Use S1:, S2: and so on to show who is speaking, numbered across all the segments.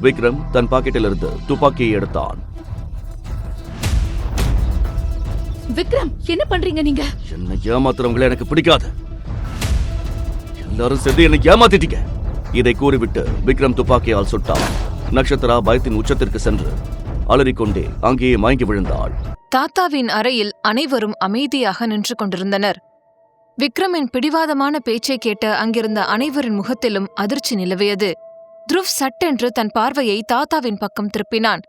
S1: விக்ரம் தன் பாக்கெட்டிலிருந்து துப்பாக்கியை எடுத்தான்.
S2: விக்ரம், என்ன பண்றீங்க நீங்க?
S1: என்னை ஏமாத்துறவங்களை எனக்கு பிடிக்காது. எல்லாரும் சேர்ந்து என்னை ஏமாத்திட்டீங்க. இதை கூறிவிட்டு விக்ரம் துப்பாக்கியால் சுட்டான். நட்சத்திரா பயத்தின் உச்சத்திற்கு சென்று அலறிக்கொண்டே அங்கேயே மயங்கி விழுந்தாள்.
S3: தாத்தாவின் அறையில் அனைவரும் அமைதியாக நின்று கொண்டிருந்தனர். விக்ரமின் பிடிவாதமான பேச்சை கேட்ட அங்கிருந்த அனைவரின் முகத்திலும் அதிர்ச்சி நிலவியது. துருவ் சட்டென்று தன் பார்வையை தாத்தாவின் பக்கம் திருப்பினான்.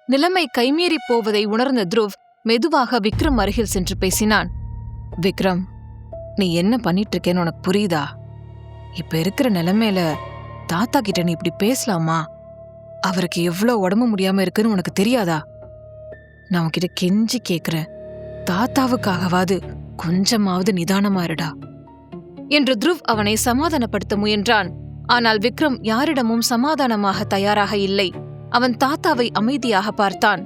S3: நிலைமை கைமீறிப் போவதை உணர்ந்த துருவ் மெதுவாக விக்ரம் அருகில் சென்று பேசினான். விக்ரம், நீ என்ன பண்ணிட்டு இருக்கேன்னு உனக்கு புரியுதா? இப்ப இருக்கிற நிலைமையில தாத்தா கிட்ட நீ இப்படி பேசலாமா? அவருக்கு எவ்வளவு உடம்பு முடியாம இருக்குன்னு உனக்கு தெரியாதா? நான் உன்கிட்ட கெஞ்சி கேக்குறேன், தாத்தாவுக்காகவாது கொஞ்சமாவது நிதானமா இருடா என்று துருவ் அவனை சமாதானப்படுத்த முயன்றான். ஆனால் விக்ரம் யாரிடமும் சமாதானமாக தயாராக இல்லை. அவன் தாத்தாவை அமைதியாக பார்த்தான்.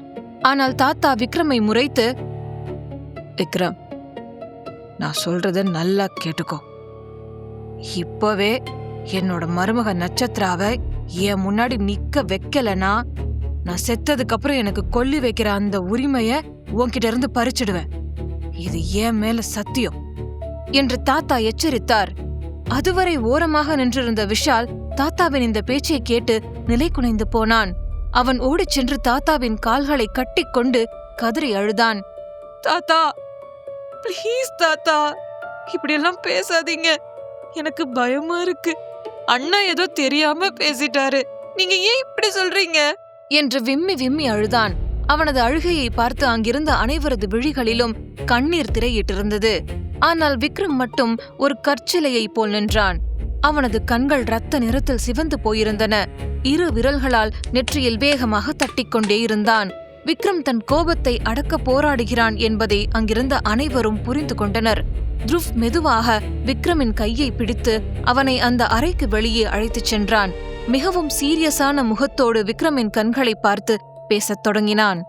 S3: ஆனால் தாத்தா விக்ரமை முறைத்து, விக்ரம், நான் சொல்றத நல்லா கேட்டுக்கோ. இப்பவே என்னோட மருமக நட்சத்திராவை என் முன்னாடி நிக்க வைக்கலனா நான் செத்ததுக்கு அப்புறம் எனக்கு கொல்லி வைக்கிற அந்த உரிமைய உன்கிட்ட இருந்து பறிச்சிடுவேன். இது என் மேல சத்தியம் என்று தாத்தா எச்சரித்தார். அதுவரை ஓரமாக நின்றிருந்த விஷால் தாத்தாவின் இந்த பேச்சை கேட்டு நிலை குலைந்து போனான். அவன் ஓடிச் சென்று தாத்தாவின் கால்களை கட்டிக்கொண்டு கதறி அழுதான். தாத்தா, ப்ளீஸ் தாத்தா, இப்படியெல்லாம் பேசாதீங்க. எனக்கு பயமா இருக்கு. அண்ணா ஏதோ தெரியாம பேசிட்டாரு. நீங்க ஏன் இப்படி சொல்றீங்க என்று விம்மி விம்மி அழுதான். அவனது அழுகையை பார்த்து அங்கிருந்த அனைவரது விழிகளிலும் கண்ணீர் திரையிட்டிருந்தது. ஆனால் விக்ரம் மட்டும் ஒரு கற்சிலையை போல் நின்றான். அவனது கண்கள் இரத்த நிறத்தில் சிவந்து போயிருந்தன. இரு விரல்களால் நெற்றியில் வேகமாக தட்டிக்கொண்டே இருந்தான். விக்ரம் தன் கோபத்தை அடக்க போராடுகிறான் என்பதை அங்கிருந்த அனைவரும் புரிந்து கொண்டனர். துருவ் மெதுவாக விக்ரமின் கையை பிடித்து அவனை அந்த அறைக்கு வெளியே அழைத்துச் சென்றான். மிகவும் சீரியஸான முகத்தோடு விக்ரமின் கண்களை பார்த்து பேசத் தொடங்கினான்.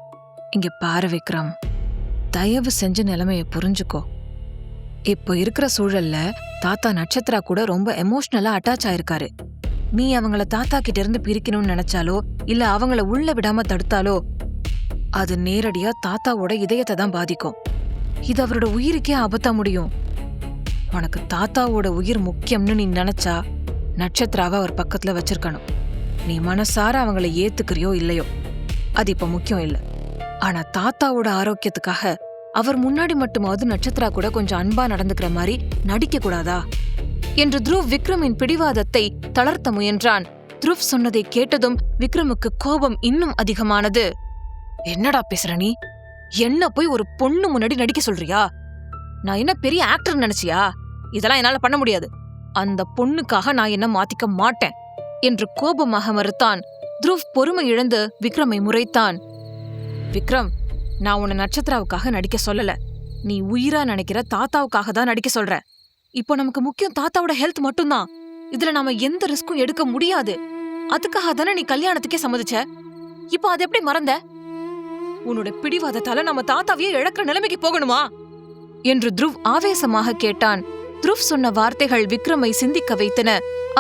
S3: இங்க பாரு விக்ரம், தயவு செஞ்ச நிலைமைய புரிஞ்சுக்கோ. இப்போ இருக்கிற சூழல்ல தாத்தா நட்சத்திரா கூட ரொம்ப எமோஷனலா அட்டாச் ஆயிருக்காரு. நீ அவங்கள தாத்தா கிட்ட இருந்து பிரிக்கணும்னு நினைச்சாலோ இல்ல அவங்கள உள்ள விடாம தடுத்தாலோ அது நேரடியா தாத்தாவோட இதயத்தை தான் பாதிக்கும். இது அவரோட உயிருக்கே ஆபத்தா முடியும். உனக்கு தாத்தாவோட உயிர் முக்கியம்னு நீ நினைச்சா நட்சத்திராவை அவர் பக்கத்துல வச்சிருக்கணும். நீ மனசார அவங்கள ஏத்துக்கிறியோ இல்லையோ அது இப்ப முக்கியம் இல்ல. ஆனா தாத்தாவோட ஆரோக்கியத்துக்காக அவர் முன்னாடி மட்டுமாவது நட்சத்திரா கூட கொஞ்சம் அன்பா நடந்துக்கிற மாதிரி நடிக்க கூடாதா என்று துருவ் விக்ரமின் பிடிவாதத்தை தளர்த்த முயன்றான். துருவ் சொன்னதை கேட்டதும் விக்ரமுக்கு கோபம் இன்னும் அதிகமானது. என்னடா பேசுற நீ? என்ன போய் ஒரு பொண்ணு முன்னாடி நடிக்க சொல்றியா? நான் என்ன பெரிய ஆக்டர் நினைச்சியா? இதெல்லாம் என்னால பண்ண முடியாது. அந்த பொண்ணுக்காக நான் என்ன மாத்திக்க மாட்டேன் என்று கோபமாக மறுத்தான். துருவ் பொறுமை இழந்து விக்ரமை முறைத்தான். விக்ரம், நான் உன்னை நட்சத்திராவுக்காக நடிக்க சொல்லல. நீ உயிரா நினைக்கிற தாத்தாவுக்காக தான் நடிக்க சொல்ற. இப்போ நமக்கு முக்கியம் தாத்தாவோட ஹெல்த் மட்டும்தான். இதுல நாம எந்த ரிஸ்க்கும் எடுக்க முடியாது. அதுக்காக தானே நீ கல்யாணத்துக்கே சம்மதிச்ச. இப்போ அது எப்படி மறந்த? உன்னோட பிடிவாதத்தால நம்ம தாத்தாவையே இழக்கிற நிலைமைக்கு போகணுமா என்று துருவ் ஆவேசமாக கேட்டான். துருவ் சொன்ன வார்த்தைகள் விக்ரமை சிந்திக்க வைத்தன.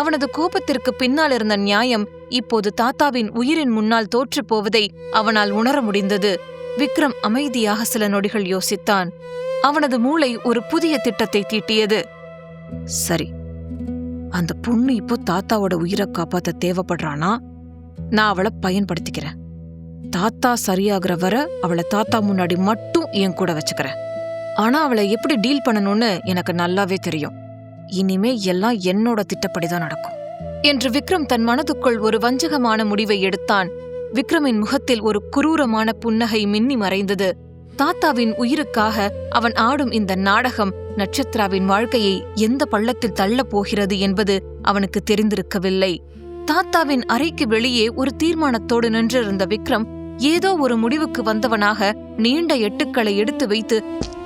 S3: அவனது கோபத்திற்கு பின்னால் இருந்த நியாயம் இப்போது தாத்தாவின் உயிரின் முன்னால் தோற்றுப் போவதை அவனால் உணர முடிந்தது. விக்ரம் அமைதியாக சில நொடிகள் யோசித்தான். அவனது மூளை ஒரு புதிய திட்டத்தை தீட்டியது. சரி, அந்த பொண்ணு இப்போ தாத்தாவோட உயிரை காப்பாத்த தேவைப்படுறானா? நான் அவளை பயன்படுத்திக்கிறேன். தாத்தா சரியாகிற வர அவளை தாத்தா முன்னாடி மட்டும் என் கூட வச்சுக்கிறேன். ஆனா அவளை எப்படி டீல் பண்ணணும்னு எனக்கு நல்லாவே தெரியும். இனிமே எல்லாம் என்னோட திட்டப்படிதான் நடக்கும் என்று விக்ரம் தன் மனதுக்குள் ஒரு வஞ்சகமான முடிவை எடுத்தான். விக்ரமின் முகத்தில் ஒரு குரூரமான புன்னகை மின்னி மறைந்தது. தாத்தாவின் உயிருக்காக அவன் ஆடும் இந்த நாடகம் நட்சத்திராவின் வாழ்க்கையை எந்த பள்ளத்தில் தள்ளப் போகிறது என்பது அவனுக்கு தெரிந்திருக்கவில்லை. தாத்தாவின் அறைக்கு வெளியே ஒரு தீர்மானத்தோடு நின்றிருந்த விக்ரம் ஏதோ ஒரு முடிவுக்கு வந்தவனாக நீண்ட எட்டுக்களை எடுத்து வைத்து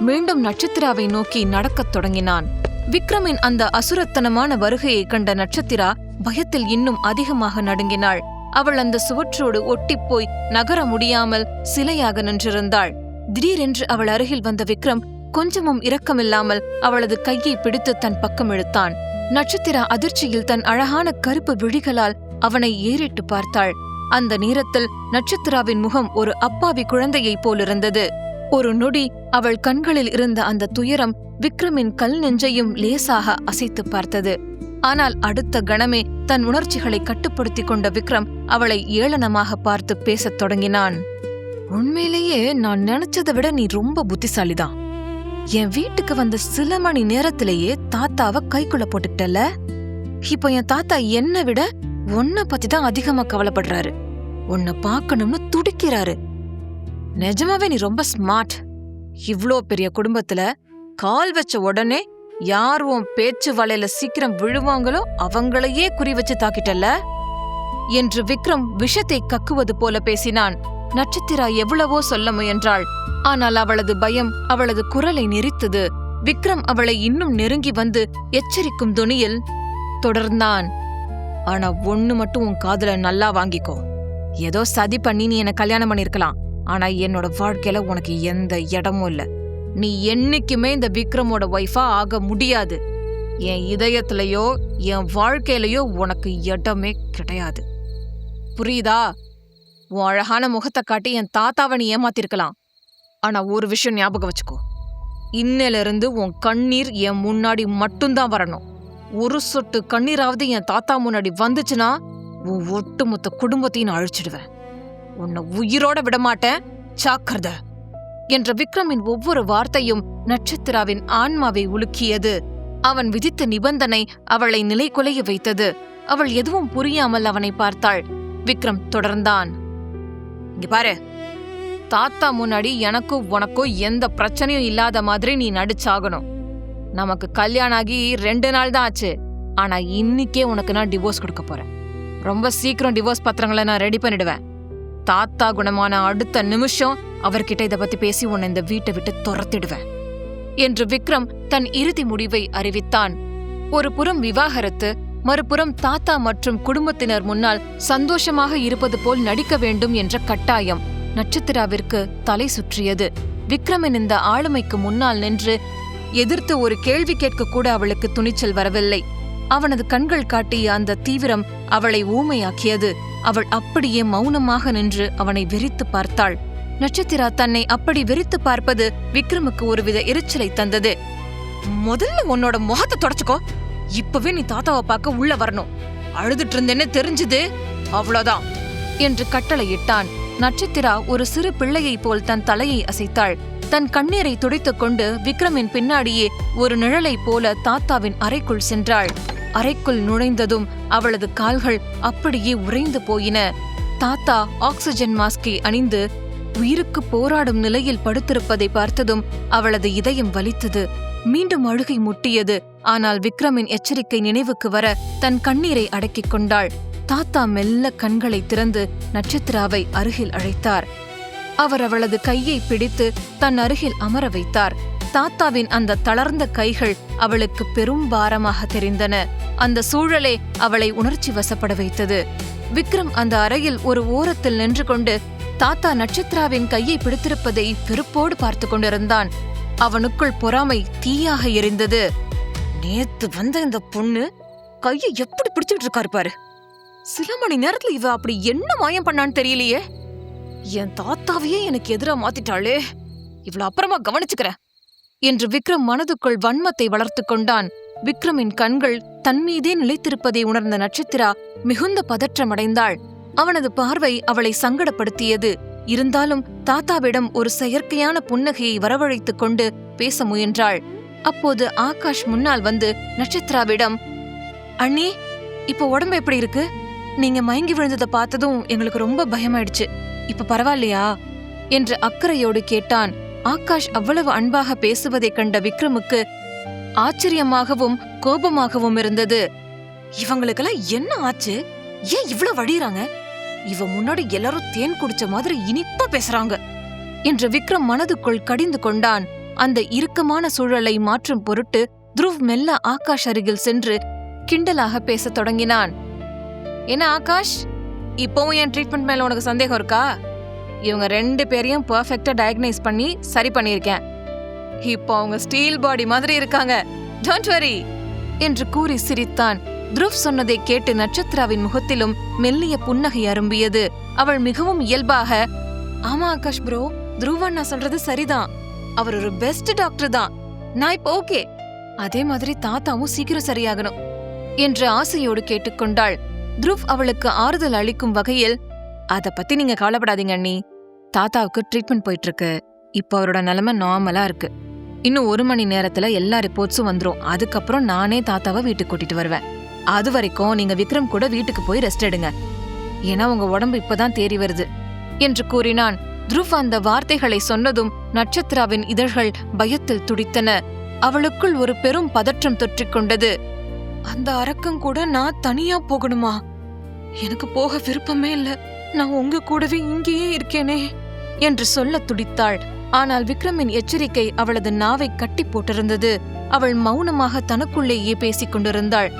S3: மீண்டும் நட்சத்திராவை நோக்கி நடக்கத் தொடங்கினான். விக்ரமின் அந்த அசுரத்தனமான வருகையை கண்ட நட்சத்திரா பயத்தில் இன்னும் அதிகமாக நடுங்கினாள். அவள் அந்த சுவற்றோடு ஒட்டிப்போய் நகர முடியாமல் சிலையாக நின்றிருந்தாள். திடீரென்று அவள் அருகில் வந்த விக்ரம் கொஞ்சமும் இரக்கமில்லாமல் அவளது கையை பிடித்து தன் பக்கம் இழுத்தான். நட்சத்திரா அதிர்ச்சியில் தன் அழகான கருப்பு விழிகளால் அவனை ஏறிட்டு பார்த்தாள். அந்த நேரத்தில் நட்சத்திராவின் முகம் ஒரு அப்பாவி குழந்தையைப் போலிருந்தது. ஒரு நொடி அவள் கண்களில் இருந்த அந்த துயரம் விக்ரமின் கல் நெஞ்சையும் லேசாக அசைத்து பார்த்தது. ஆனால் அடுத்த கணமே தன் உணர்ச்சிகளை கட்டுப்படுத்திக் கொண்ட விக்ரம் அவளை ஏளனமாக பார்த்து பேசத் தொடங்கினான். உண்மையிலேயே நான் நினைச்சதை விட நீ ரொம்ப புத்திசாலிதான். என் வீட்டுக்கு வந்த சில மணி நேரத்திலேயே தாத்தாவை கைக்குள்ள போட்டுக்கிட்டல. இப்ப என் தாத்தா என்னை விட உன்னை பத்தி தான் அதிகமா கவலைப்படுறாரு. உன்னை பார்க்கணும்னு துடிக்கிறாரு. நிஜமாவே நீ ரொம்ப ஸ்மார்ட். இவ்ளோ பெரிய குடும்பத்துல கால் வச்ச உடனே யார் உன் பேச்சு வலையில சீக்கிரம் விழுவாங்களோ அவங்களையே குறி வச்சு தாக்கிட்டல்ல என்று விக்ரம் விஷத்தை கக்குவது போல பேசினான். நட்சத்திரா எவ்வளவோ சொல்ல முயன்றாள். ஆனால் அவளது பயம் அவளது குரலை நெரித்தது. விக்ரம் அவளை இன்னும் நெருங்கி வந்து எச்சரிக்கும் தொனியில் தொடர்ந்தான். ஆனா ஒண்ணு மட்டும் உன் காதுல நல்லா வாங்கிக்கோ. ஏதோ சதி பண்ணி நீ என்ன கல்யாணம் பண்ணிருக்கலாம். ஆனா என்னோட வாழ்க்கையில உனக்கு எந்த இடமும் இல்ல. நீ என்னைக்குமே இந்த விக்ரமோட ஒய்ஃபா ஆக முடியாது. என் இதயத்திலயோ என் வாழ்க்கையிலயோ உனக்கு இடமே கிடையாது. புரியுதா? உன் அழகான முகத்தை காட்டி என் தாத்தாவை நீ ஏமாத்திருக்கலாம். ஆனா ஒரு விஷயம் ஞாபகம் வச்சுக்கோ. இன்னிலிருந்து உன் கண்ணீர் என் முன்னாடி மட்டும்தான் வரணும். ஒரு சொட்டு கண்ணீராவது என் தாத்தா முன்னாடி வந்துச்சுன்னா உன் ஒட்டுமொத்த குடும்பத்தையும் நான் அழிச்சிடுவேன். உன்னை உயிரோட விடமாட்டேன், ஜாக்கிரதை என்ற விக்ரமின் ஒவ்வொரு வார்த்தையும் நட்சத்திராவின் ஆன்மாவை உலுக்கியது. அவன் விதித்த நிபந்தனை அவளை நிலைகுலைய வைத்தது. அவள் எதுவும் புரியாமல் அவனை பார்த்தாள். விக்ரம் தொடர்ந்தான். இங்க பாரு, தாத்தா முன்னாடி எனக்கும் உனக்கும் எந்த பிரச்சனையும் இல்லாத மாதிரி நீ நடிச்சாகணும். நமக்கு கல்யாணம் ஆகி 2 நாள் தான் ஆச்சு. ஆனா இன்னிக்கே உனக்கு நான் டிவோர்ஸ் கொடுக்க போறேன். ரொம்ப சீக்கிரம் டிவோர்ஸ் பத்திரங்களை நான் ரெடி பண்ணிடுவேன். தாத்தா குணமான அடுத்த நிமிஷம் அவர்கிட்ட இதை பத்தி பேசி உன்னை இந்த வீட்டை விட்டு துரத்திடுவேன் என்று விக்ரம் தன் இறுதி முடிவை அறிவித்தான். ஒரு புறம் விவாகரத்து, மறுபுறம் தாத்தா மற்றும் குடும்பத்தினர் முன்னால் சந்தோஷமாக இருப்பது போல் நடிக்க வேண்டும் என்ற கட்டாயம் நட்சத்திராவிற்கு தலை சுற்றியது. விக்ரமின் இந்த ஆளுமைக்கு முன்னால் நின்று எதிர்த்து ஒரு கேள்வி கேட்க கூட அவளுக்கு துணிச்சல் வரவில்லை. அவனது கண்கள் காட்டிய அந்த தீவிரம் அவளை ஊமையாக்கியது. அவள் அப்படியே மௌனமாக நின்று அவனை வெறித்து பார்த்தாள். நட்சத்திரா தன்னை அப்படி வெறித்து பார்ப்பது விக்ரமுக்கு ஒருவித எரிச்சலை தந்தது. முதல்ல உன்னோட முகத்தை தொடச்சுக்கோ. இப்பவே நீ தாத்தாவை பார்க்க உள்ள வரணும். அழுதுட்டு இருந்தேன்னு தெரிஞ்சுது, அவ்வளவுதான் என்று கட்டளையிட்டான். நட்சத்திரா ஒரு சிறு பிள்ளையைப் போல் தன் தலையை அசைத்தாள். தன் கண்ணீரை துடைத்துக் கொண்டு விக்ரமின் பின்னாடியே ஒரு நிழலைப் போல தாத்தாவின் அறைக்குள் சென்றாள். அறைக்குள் நுழைந்ததும் அவளது கால்கள் அப்படியே உறைந்து போயின. தாத்தா ஆக்சிஜன் மாஸ்கை அணிந்து உயிருக்கு போராடும் நிலையில் படுத்திருப்பதை பார்த்ததும் அவளது இதயம் வலித்தது. மீண்டும் அழுகை முட்டியது. ஆனால் விக்ரமின் எச்சரிக்கை நினைவுக்கு வர தன் கண்ணீரை அடக்கிக் கொண்டாள். தாத்தா மெல்ல கண்களை திறந்து நட்சத்திராவை அருகில் அழைத்தார். அவர் அவளது கையை பிடித்து தன் அருகில் அமர வைத்தார். தாத்தாவின் அந்த தளர்ந்த கைகள் அவளுக்கு பெரும் பாரமாக தெரிந்தன. அந்த சூழலே அவளை உணர்ச்சி வசப்பட வைத்தது. விக்ரம் அந்த அறையில் ஒரு ஓரத்தில் நின்று கொண்டு தாத்தா நட்சத்திராவின் கையை பிடித்திருப்பதை வெறுப்போடு பார்த்து கொண்டிருந்தான். அவனுக்குள் பொறாமை தீயாக எரிந்தது. நேத்து வந்த இந்த பொண்ணு கையை எப்படி பிடிச்சிட்டு இருக்காரு பாரு. சில மணி நேரத்துல இவ அப்படி என்ன மாயம் பண்ணான்னு தெரியலையே. என் தாத்தாவையே எனக்கு எதிரா மாத்திட்டாளே. இவ்வளவு அப்புறமா கவனிச்சுக்கிறேன் என்று விக்ரம் மனதுக்குள் வன்மத்தை வளர்த்து கொண்டான். விக்ரமின் கண்கள் தன்மீதே நிலைத்திருப்பதை உணர்ந்த நட்சத்திரா மிகுந்த பதற்றமடைந்தாள். அவனது பார்வை அவளை சங்கடப்படுத்தியது. இருந்தாலும் தாத்தாவிடம் ஒரு செயற்கையான புன்னகையை வரவழைத்துக் கொண்டு பேச முயன்றாள். அப்போது ஆகாஷ் முன்னால் வந்து நட்சத்திராவிடம், அண்ணி, இப்ப உடம்பு எப்படி இருக்கு? நீங்க மயங்கி விழுந்ததை பார்த்ததும் எங்களுக்கு ரொம்ப பயமாயிடுச்சு. இப்ப பரவாயில்லையா என்று அக்கறையோடு கேட்டான். ஆகாஷ் அவ்வளவு அன்பாக பேசுவதை கண்ட விக்ரமுக்கு ஆச்சரியமாகவும் கோபமாகவும் இருந்தது. இவங்களுக்கெல்லாம் என்ன ஆச்சு? ஏன் இவ்வளவு வழியறாங்க? இவ முன்னாடி எல்லாரும் தேன் குடிச்ச மாதிரி இனிப்பா பேசுறாங்க என்று விக்ரம் மனதுக்குள் கடிந்து கொண்டான். அந்த இறுக்கமான சூழலை மாற்றும் பொருட்டு துருவ் மெல்ல ஆகாஷ் அருகில் சென்று கிண்டலாக பேசத் தொடங்கினான். என்ன ஆகாஷ், இப்பவும் என் ட்ரீட்மெண்ட் மேல உனக்கு சந்தேகம் இருக்கா? இவங்க 2 பேரையும் பெர்ஃபெக்ட்டா டயக்னைஸ் பண்ணி சரி பண்ணியிருக்கேன். இப்போ அவங்க ஸ்டீல் பாடி மாதிரி இருக்காங்க. டோன்ட் வரி என்று கூறி சிரித்தான். துருவ் சொன்னதை கேட்டு நட்சத்திராவின் முகத்திலும் மெல்லிய புன்னகை அரும்பியது. அவள் மிகவும் இயல்பாக, ஆமா ஆகாஷ் ப்ரோ, துருவண்ணா சொல்றது சரிதான், அவர் ஒரு பெஸ்ட் டாக்டர் தான், நான் இப்ப ஓகே, அதே மாதிரி தாத்தாவும் சீக்கிரம் சரியாகணும் என்று ஆசையோடு கேட்டுக்கொண்டாள். துருவ் அவளுக்கு ஆறுதல் அளிக்கும் வகையில், அத பத்தி நீங்க கவலைப்படாதீங்க அண்ணி, தாத்தாவுக்கு ட்ரீட்மெண்ட் போயிட்டு இருக்கு, இப்ப அவரோட நிலைமை நார்மலா இருக்கு, இன்னும் 1 மணி நேரத்துல எல்லா ரிப்போர்ட்ஸும் வந்துரும், அதுக்கப்புறம் நானே தாத்தாவை வீட்டுக்கு கூட்டிட்டு வருவேன், அது வரைக்கும் நீங்க விக்ரம் கூட வீட்டுக்கு போய் ரெஸ்ட் எடுங்க, ஏன்னா உங்க உடம்பு இப்பதான் தேறி வருது என்று கூறினான். துருவ் அந்த வார்த்தைகளை சொன்னதும் நட்சத்திராவின் இதழ்கள் பயத்தில் துடித்தன. அவளுக்குள் ஒரு பெரும் பதற்றம் தொற்றிக்கொண்டது. அந்த அரக்கம் கூட நான் தனியா போகணுமா? எனக்கு போக விருப்பமே இல்ல, நான் உங்க கூடவே இங்கேயே இருக்கேனே என்று சொல்ல துடித்தாள். ஆனால் விக்ரமின் எச்சரிக்கை அவளது நாவை கட்டி போட்டிருந்தது. அவள் மௌனமாக தனக்குள்ளேயே பேசிக் கொண்டிருந்தாள்.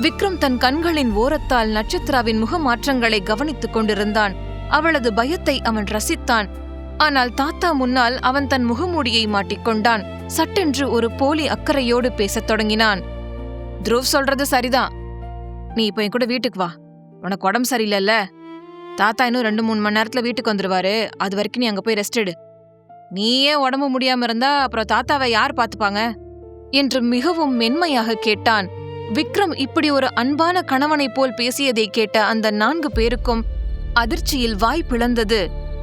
S3: விக்ரம் தன் கண்களின் ஓரத்தால் நட்சத்திராவின் முக மாற்றங்களை கவனித்துக் கொண்டிருந்தான். அவளது பயத்தை அவன் ரசித்தான். ஆனால் தாத்தா முன்னால் அவன் தன் முகமூடியை மாட்டிக்கொண்டான். சட்டென்று ஒரு போலி அக்கறையோடு பேசத் தொடங்கினான். துருவ் சொல்றது சரிதான், நீ இப்ப என் கூட வீட்டுக்கு வா, உனக்கு உடம்பு சரியில்லைல்ல, தாத்தா இன்னும் 2-3 மணி நேரத்துல வீட்டுக்கு வந்துருவாரு, அது வரைக்கும் நீ அங்க போய் ரெஸ்ட் எடு, நீயே உடம்பு முடியாம இருந்தா அப்புறம் தாத்தாவை யார் பாத்துப்பாங்க என்று மிகவும் மென்மையாக கேட்டான். விக்ரம் இப்படி ஒரு அன்பான கணவனைப் போல் பேசியதை கேட்ட அந்த 4 பேருக்கும் அதிர்ச்சியில் வாய் பிளந்தது.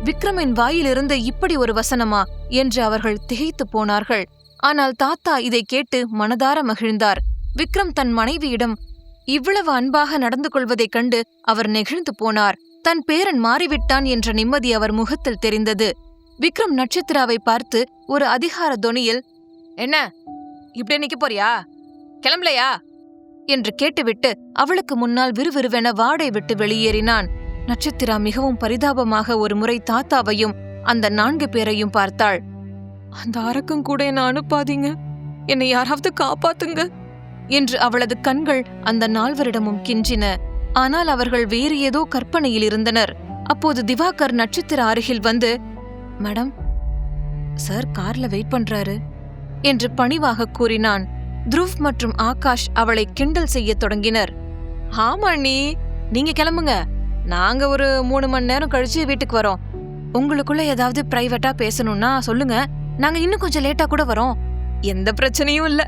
S3: விக்ரமின் வாயிலிருந்து இப்படி ஒரு வசனமா என்று அவர்கள் திகைத்து போனார்கள். ஆனால் தாத்தா இதை கேட்டு மனதார மகிழ்ந்தார். விக்ரம் தன் மனைவியிடம் இவ்வளவு அன்பாக நடந்து கொள்வதைக் கண்டு அவர் நெகிழ்ந்து போனார். தன் பேரன் மாறிவிட்டான் என்ற நிம்மதி அவர் முகத்தில் தெரிந்தது. விக்ரம் நட்சத்திராவை பார்த்து ஒரு அதிகார தொனியில், என்ன இப்படி நிக்க போறியா, கிளம்பலையா என்று கேட்டுவிட்டு அவளுக்கு முன்னால் விறுவிறுவென வாடை விட்டு வெளியேறினான். நட்சத்திரா மிகவும் பரிதாபமாக ஒரு முறை தாத்தாவையும் அந்த 4 பேரையும் பார்த்தாள். அந்த அரக்கம் கூட என்ன அனுப்பாதீங்க, என்னை யாராவது காப்பாத்துங்க என்று அவளது கண்கள் அந்த 4வரிடமும் கிஞ்சின. ஆனால் அவர்கள் வேறு ஏதோ கற்பனையில் இருந்தனர். அப்போது திவாகர் நட்சத்திர அருகில் வந்து, மேடம், சார் கார்ல வெயிட் பண்றாரு என்று பணிவாக கூறினான். துருவ் மற்றும் ஆகாஷ் அவளை கிண்டல் செய்ய தொடங்கினர். ஆமா அண்ணி, நீங்க கிளம்புங்க, நாங்க ஒரு 3 மணி நேரம் கழிச்சு வீட்டுக்கு வரோம், உங்களுக்குள்ள ஏதாவது பிரைவேட்டா பேசணும்னா சொல்லுங்க, நாங்க இன்னும் கொஞ்சம் லேட்டா கூட வரோம், எந்த பிரச்சனையும் இல்ல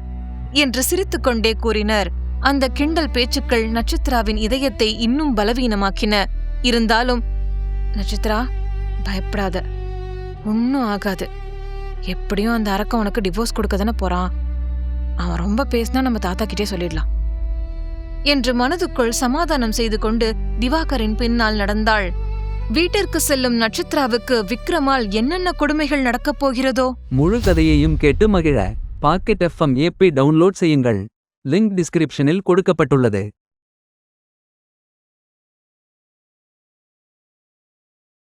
S3: என்று சிரித்துக்கொண்டே கூறினர். அந்த கிண்டல் பேச்சுக்கள் நட்சத்திராவின் இதயத்தை இன்னும் பலவீனமாக்கின. இருந்தாலும், நட்சத்திரா பயப்படாத, ஒன்னும் ஆகாது, எப்படியும் அந்த அரக்கம் உனக்கு டிவோர்ஸ் கொடுக்க தானே போறான், அவன் ரொம்ப பேசினா நம்ம தாத்தா கிட்டே சொல்லிடலாம் என்று மனதுக்குள் சமாதானம் செய்து கொண்டு திவாகரின் பின்னால் நடந்தாள். வீட்டிற்கு செல்லும் நட்சத்திராவுக்கு விக்ரமால் என்னென்ன கொடுமைகள் நடக்கப் போகிறதோ.
S4: முழு கதையையும் கேட்டு மகிழ பாக்கெட் FM ஆப்பை டவுன்லோட் செய்யுங்கள். லிங்க் டிஸ்கிரிப்ஷனில் கொடுக்கப்பட்டுள்ளது.